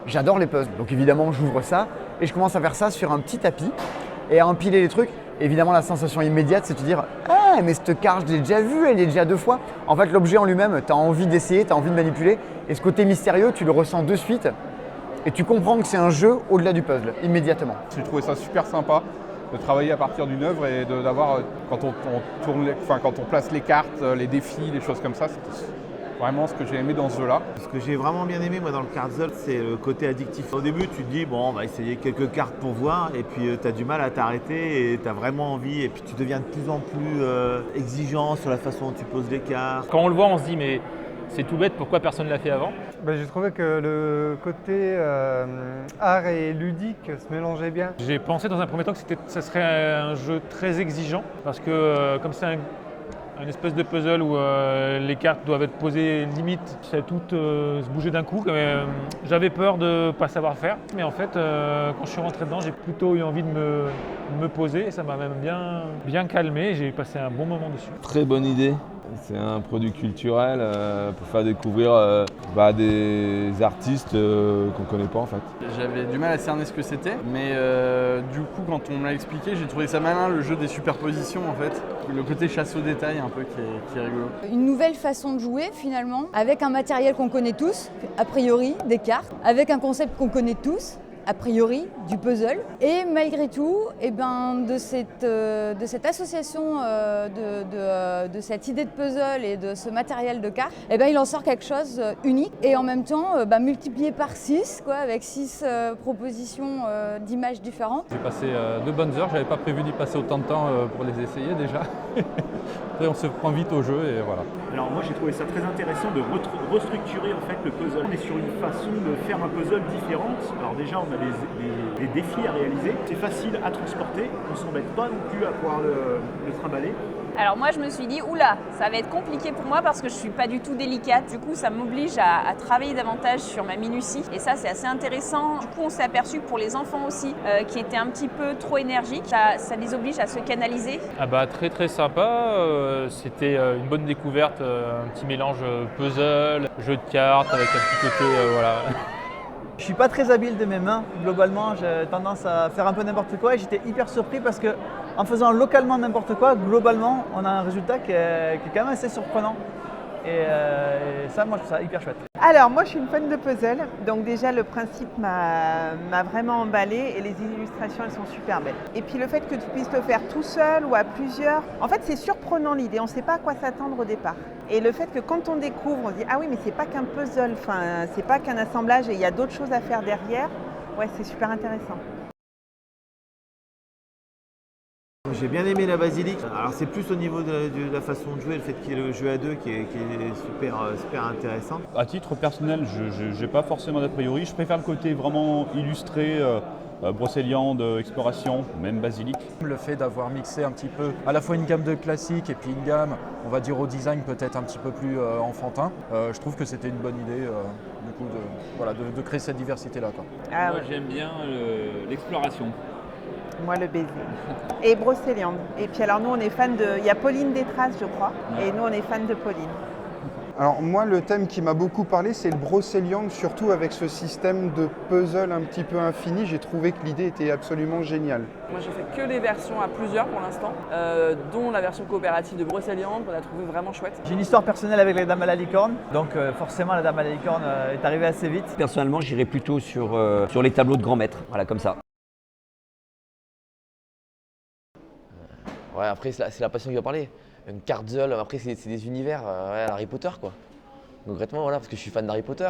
J'adore les puzzles. Donc évidemment, j'ouvre ça et je commence à faire ça sur un petit tapis et à empiler les trucs. Évidemment, la sensation immédiate, c'est de te dire « Ah, mais cette carte, je l'ai déjà vue, elle est déjà 2 fois. » En fait, l'objet en lui-même, tu as envie d'essayer, tu as envie de manipuler. Et ce côté mystérieux, tu le ressens de suite et tu comprends que c'est un jeu au-delà du puzzle, immédiatement. J'ai trouvé ça super sympa de travailler à partir d'une œuvre et d'avoir, quand on tourne, quand on place les cartes, les défis, les choses comme ça, c'est vraiment ce que j'ai aimé dans ce jeu-là. Ce que j'ai vraiment bien aimé moi dans le Cardzel, c'est le côté addictif. Au début, tu te dis, bon, on va essayer quelques cartes pour voir, et puis tu as du mal à t'arrêter, et tu as vraiment envie, et puis tu deviens de plus en plus exigeant sur la façon dont tu poses les cartes. Quand on le voit, on se dit, mais c'est tout bête, pourquoi personne ne l'a fait avant? J'ai trouvé que le côté art et ludique se mélangeait bien. J'ai pensé dans un premier temps que ça serait un jeu très exigeant, parce que comme c'est un espèce de puzzle où les cartes doivent être posées limite, ça toutes se bouger d'un coup. J'avais peur de ne pas savoir faire, mais en fait, quand je suis rentré dedans, j'ai plutôt eu envie de me poser et ça m'a même bien calmé. J'ai passé un bon moment dessus. Très bonne idée. C'est un produit culturel pour faire découvrir des artistes qu'on ne connaît pas en fait. J'avais du mal à cerner ce que c'était, mais du coup quand on me l'a expliqué, j'ai trouvé ça malin, le jeu des superpositions en fait. Le côté chasse au détail un peu qui est rigolo. Une nouvelle façon de jouer finalement, avec un matériel qu'on connaît tous, a priori, des cartes, avec un concept qu'on connaît tous, a priori, du puzzle. Et malgré tout, de cette association, de cette idée de puzzle et de ce matériel de cartes, il en sort quelque chose unique et en même temps multiplié par 6, avec 6 propositions d'images différentes. J'ai passé 2 bonnes heures, j'avais pas prévu d'y passer autant de temps pour les essayer déjà. Après on se prend vite au jeu et voilà. Alors moi j'ai trouvé ça très intéressant de restructurer en fait le puzzle. On est sur une façon de faire un puzzle différente. Alors déjà on a des défis à réaliser. C'est facile à transporter, on ne s'embête pas non plus à pouvoir le trimballer. Alors moi je me suis dit, oula, ça va être compliqué pour moi parce que je ne suis pas du tout délicate. Du coup ça m'oblige à travailler davantage sur ma minutie et ça c'est assez intéressant. Du coup on s'est aperçu que pour les enfants aussi qui étaient un petit peu trop énergiques, ça les oblige à se canaliser. Très très sympa, c'était une bonne découverte, un petit mélange puzzle, jeu de cartes avec un petit côté voilà. Je suis pas très habile de mes mains, globalement j'ai tendance à faire un peu n'importe quoi et j'étais hyper surpris parce que en faisant localement n'importe quoi, globalement on a un résultat qui est quand même assez surprenant et ça moi je trouve ça hyper chouette. Alors moi je suis une fan de puzzle, donc déjà le principe m'a vraiment emballé et les illustrations elles sont super belles. Et puis le fait que tu puisses le faire tout seul ou à plusieurs, en fait c'est surprenant l'idée, on ne sait pas à quoi s'attendre au départ. Et le fait que quand on découvre, on se dit ah oui mais c'est pas qu'un puzzle, c'est pas qu'un assemblage et il y a d'autres choses à faire derrière, ouais c'est super intéressant. J'ai bien aimé la basilique. Alors c'est plus au niveau de la façon de jouer, le fait qu'il y ait le jeu à deux qui est super intéressant. À titre personnel, je n'ai pas forcément d'a priori. Je préfère le côté vraiment illustré, brocéliande, exploration, même basilique. Le fait d'avoir mixé un petit peu à la fois une gamme de classiques et puis une gamme, on va dire au design peut-être un petit peu plus enfantin, je trouve que c'était une bonne idée du coup de créer cette diversité-là. Moi j'aime bien l'exploration. Moi le baiser. Et brocéliande. Et puis alors nous on est fans de... Il y a Pauline Détraces je crois, et nous on est fans de Pauline. Alors moi le thème qui m'a beaucoup parlé c'est le brocéliande, surtout avec ce système de puzzle un petit peu infini. J'ai trouvé que l'idée était absolument géniale. Moi j'ai fait que les versions à plusieurs pour l'instant, dont la version coopérative de brocéliande qu'on a trouvé vraiment chouette. J'ai une histoire personnelle avec la Dame à la licorne, donc forcément la Dame à la licorne est arrivée assez vite. Personnellement j'irais plutôt sur les tableaux de grand maître, voilà comme ça. Ouais, après, c'est la passion qui va parler. Une Cardzel, après, c'est des univers Harry Potter, quoi. Concrètement, voilà, parce que je suis fan d'Harry Potter.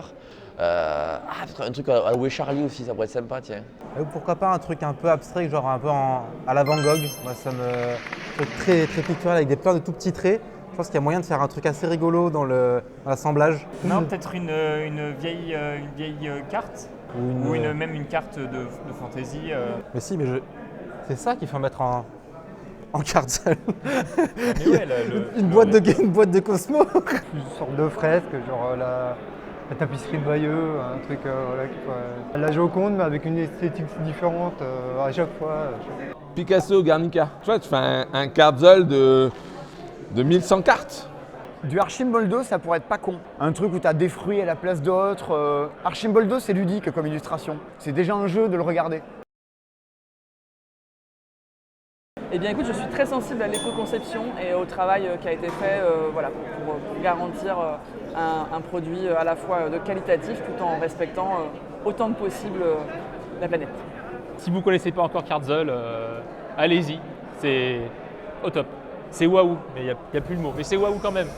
Un truc à Où est Charlie aussi, ça pourrait être sympa, tiens. Pourquoi pas un truc un peu abstrait, genre un peu à la Van Gogh. Moi, ça me truc très pictural avec plein de tout petits traits. Je pense qu'il y a moyen de faire un truc assez rigolo dans l'assemblage. Non, peut-être une vieille carte ou même une carte de fantaisie. Mais si, mais c'est ça qu'il faut mettre en Cardzel. Une boîte de Cosmo. Une sorte de fresque, genre la tapisserie de Bayeux, un truc la Joconde mais avec une esthétique différente à chaque fois. Picasso, Guernica. Tu vois, tu fais un Cardzel de 1100 cartes. Du Archimboldo, ça pourrait être pas con. Un truc où tu as des fruits à la place d'autres. Archimboldo, c'est ludique comme illustration. C'est déjà un jeu de le regarder. Eh bien écoute, je suis très sensible à l'éco-conception et au travail qui a été fait voilà, pour garantir un produit à la fois de qualitatif tout en respectant autant que possible la planète. Si vous ne connaissez pas encore Cardzol, allez-y, c'est au top. C'est waouh, mais il n'y a plus le mot, mais c'est waouh quand même.